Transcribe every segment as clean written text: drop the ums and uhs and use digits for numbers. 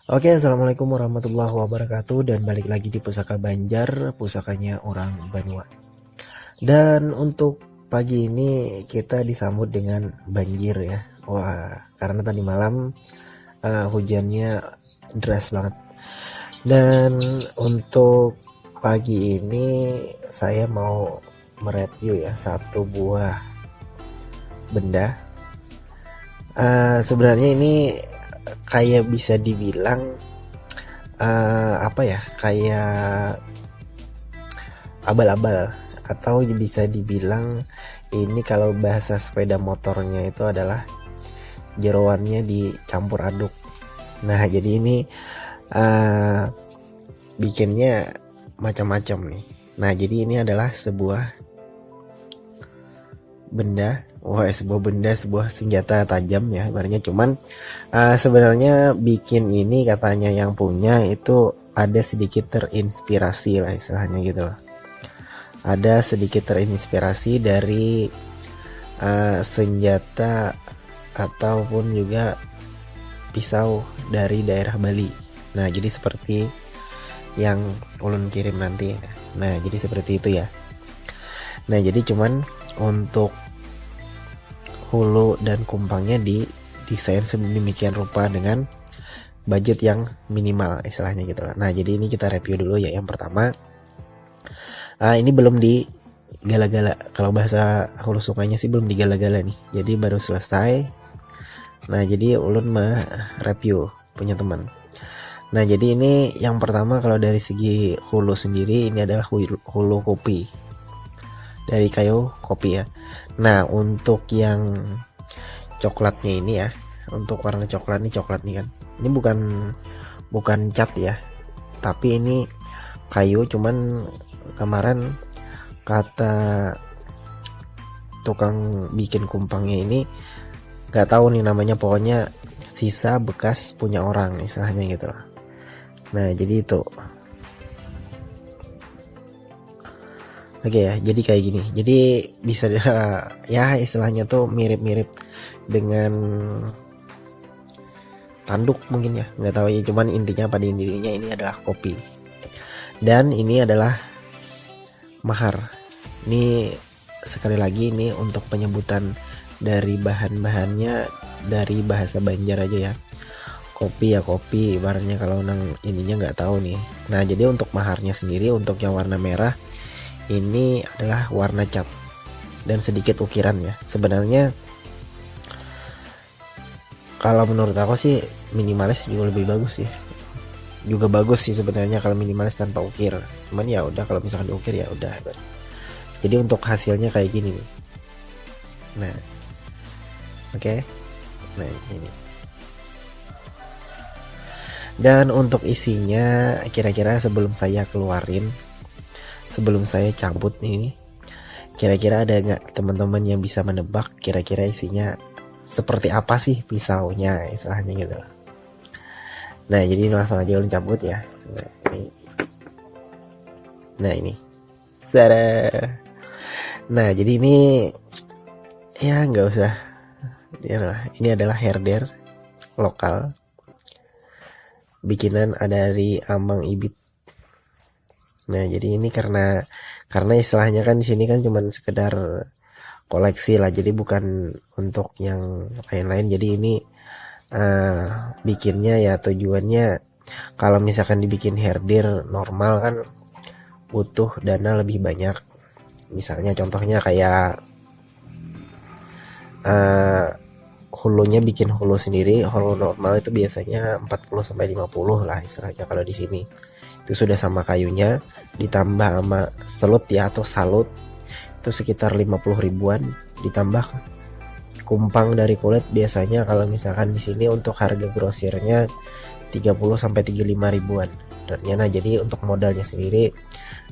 Oke, assalamualaikum warahmatullahi wabarakatuh, dan balik lagi di Pusaka Banjar, pusakanya orang Banua. Dan untuk pagi ini kita disambut dengan banjir ya. Wah, karena tadi malam hujannya deras banget. Dan untuk pagi ini saya mau mereview ya satu buah benda. Sebenarnya ini kayak bisa dibilang apa ya, kayak abal-abal, atau bisa dibilang ini kalau bahasa sepeda motornya itu adalah jeroannya dicampur aduk. Nah, jadi ini uh, bikinnya macam-macam nih. Nah, jadi ini adalah sebuah benda, sebuah senjata tajam ya ibaratnya. Cuman sebenarnya bikin ini katanya yang punya itu ada sedikit terinspirasi lah istilahnya gitu loh. Ada sedikit terinspirasi dari senjata ataupun juga pisau dari daerah Bali. Nah, jadi seperti yang ulun kirim nanti. Nah, jadi seperti itu ya. Nah, jadi cuman untuk hulu dan kumpangnya didesain sedemikian rupa dengan budget yang minimal istilahnya gitu lah. Nah, jadi ini kita review dulu ya. Yang pertama, ini belum digala-gala. Kalau bahasa hulu sungainya sih belum digala-gala nih. Jadi baru selesai. Nah, jadi ulun review punya teman. Nah, jadi ini yang pertama kalau dari segi hulu sendiri ini adalah hulu kopi. Dari kayu kopi ya. Nah, untuk yang coklatnya ini ya, untuk warna coklat nih kan. Ini bukan cat ya. Tapi ini kayu, cuman kemarin kata tukang bikin kumpangnya ini nggak tahu nih namanya, pokoknya sisa bekas punya orang istilahnya gitu lah. Nah, jadi itu oke ya, jadi kayak gini. Jadi bisa ya istilahnya tuh mirip-mirip dengan tanduk mungkin ya, nggak tahu ya. Cuman intinya ini adalah kopi, dan ini adalah mahar. Ini sekali lagi ini untuk penyebutan dari bahan-bahannya dari bahasa Banjar aja ya. Kopi ya kopi, ibaratnya kalau nang ininya nggak tahu nih. Nah, jadi untuk maharnya sendiri, untuk yang warna merah ini adalah warna cat dan sedikit ukiran ya. Sebenarnya kalau menurut aku sih minimalis juga lebih bagus ya. Juga bagus sih sebenarnya kalau minimalis tanpa ukir. Cuman ya udah, kalau misalkan diukir ya udah. Jadi untuk hasilnya kayak gini nih. Nah, oke. Nah, ini. Dan untuk isinya kira-kira sebelum saya cabut nih, kira-kira ada nggak teman-teman yang bisa menebak kira-kira isinya seperti apa sih pisaunya istilahnya gitu. Nah, jadi langsung aja ulun cabut ya. Nah ini Sada. Nah, jadi ini ya nggak usah. Ini adalah herder lokal, bikinan dari Amang Ibit. Nah, jadi ini karena istilahnya kan di sini kan cuman sekedar koleksi lah, jadi bukan untuk yang lain-lain. Jadi ini bikinnya ya tujuannya, kalau misalkan dibikin herder normal kan butuh dana lebih banyak. Misalnya contohnya kayak hulunya, bikin hulu sendiri, hulu normal itu biasanya 40 sampai 50 lah istilahnya kalau di sini. Itu sudah sama kayunya ditambah sama selut ya, atau salut, itu sekitar 50 ribuan, ditambah kumpang dari kulit. Biasanya kalau misalkan di sini untuk harga grosirnya 30 sampai 35 ribuan. Nah, jadi untuk modalnya sendiri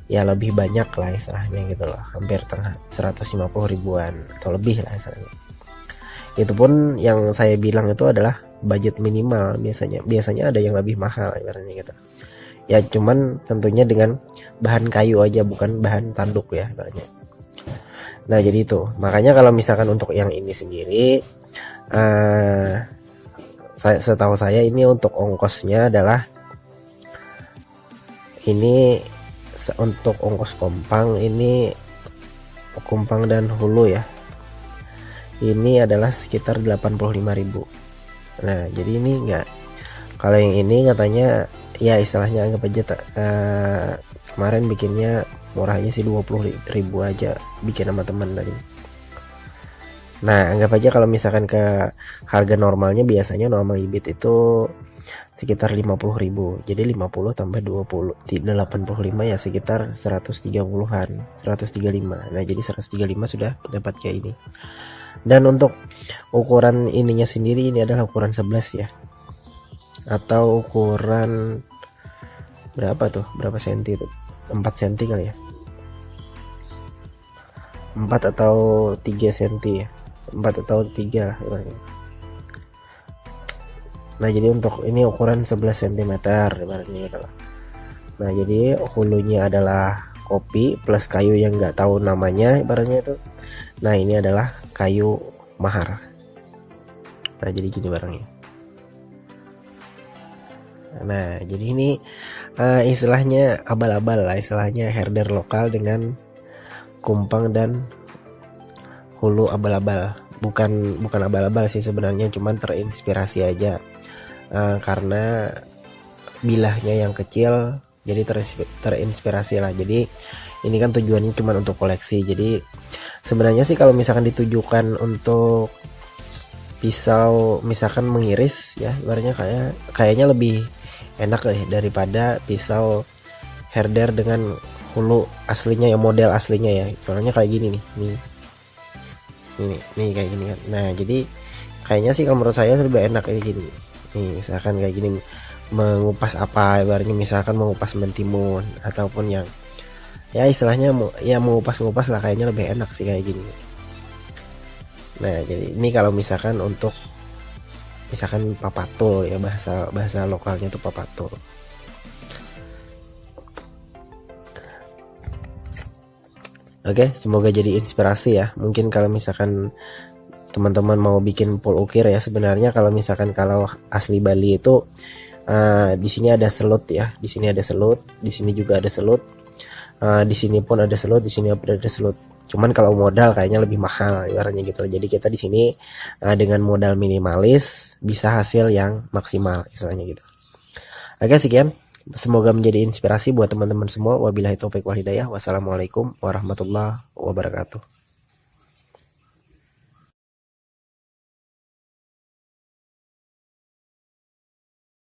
ya lebih banyak lah istilahnya gitu loh, hampir tengah 150 ribuan atau lebih lah istilahnya. Itu pun yang saya bilang itu adalah budget minimal. Biasanya ada yang lebih mahal ibaratnya gitu ya, cuman tentunya dengan bahan kayu aja, bukan bahan tanduk ya ibaratnya. Nah, jadi itu makanya kalau misalkan untuk yang ini sendiri setahu saya ini untuk ongkosnya adalah ini untuk ongkos Kupang ini, Kupang dan Hulu ya, ini adalah sekitar 85.000. Nah jadi ini enggak, kalau yang ini katanya ya istilahnya anggap aja kemarin bikinnya murahnya sih 20.000 aja bikin sama teman tadi. Nah anggap aja kalau misalkan ke harga normalnya biasanya normal ibit itu sekitar 50.000, jadi 50 tambah 20 85 ya sekitar 130-an, 135. Nah jadi 135 sudah dapat kayak ini. Dan untuk ukuran ininya sendiri ini adalah ukuran 11 ya, atau ukuran berapa tuh, berapa senti itu, 4 senti kali ya, 4 atau 3 senti ya, 4 atau 3 lah ibaratnya. Nah jadi untuk ini ukuran 11 cm ibaratnya gitu lah. Nah jadi hulunya adalah kopi plus kayu yang nggak tahu namanya ibaratnya itu. Nah ini adalah kayu mahar. Nah jadi gini barangnya. Nah jadi ini istilahnya abal-abal lah, istilahnya herder lokal dengan Kupang dan Hulu abal-abal. Bukan abal-abal sih sebenarnya, cuman terinspirasi aja. Karena bilahnya yang kecil jadi terinspirasi lah. Jadi ini kan tujuannya cuma untuk koleksi. Jadi sebenarnya sih kalau misalkan ditujukan untuk pisau misalkan mengiris ya ibaratnya kayaknya lebih enak daripada pisau herder dengan hulu aslinya ya, model aslinya ya. Soalnya kayak gini nih kayak gini kan. Nah jadi kayaknya sih kalau menurut saya lebih enak kayak gini nih, misalkan kayak gini mengupas apa ibaratnya, misalkan mengupas mentimun ataupun yang ya istilahnya ya mengupas lah, kayaknya lebih enak sih kayak gini. Nah jadi ini kalau misalkan untuk misalkan papatul ya, bahasa lokalnya tuh papatul. Oke, semoga jadi inspirasi ya. Mungkin kalau misalkan teman-teman mau bikin pool ukir ya, sebenarnya kalau misalkan kalau asli Bali itu di sini ada selut ya, di sini ada selut, di sini juga ada selut, di sini pun ada selut, di sini ada selut. Cuman kalau modal kayaknya lebih mahal ibaratnya gitu. Jadi kita di sini dengan modal minimalis bisa hasil yang maksimal istilahnya gitu. Oke, sekian. Semoga menjadi inspirasi buat teman-teman semua. Wabillahi taufiq wal hidayah. Wassalamualaikum warahmatullahi wabarakatuh.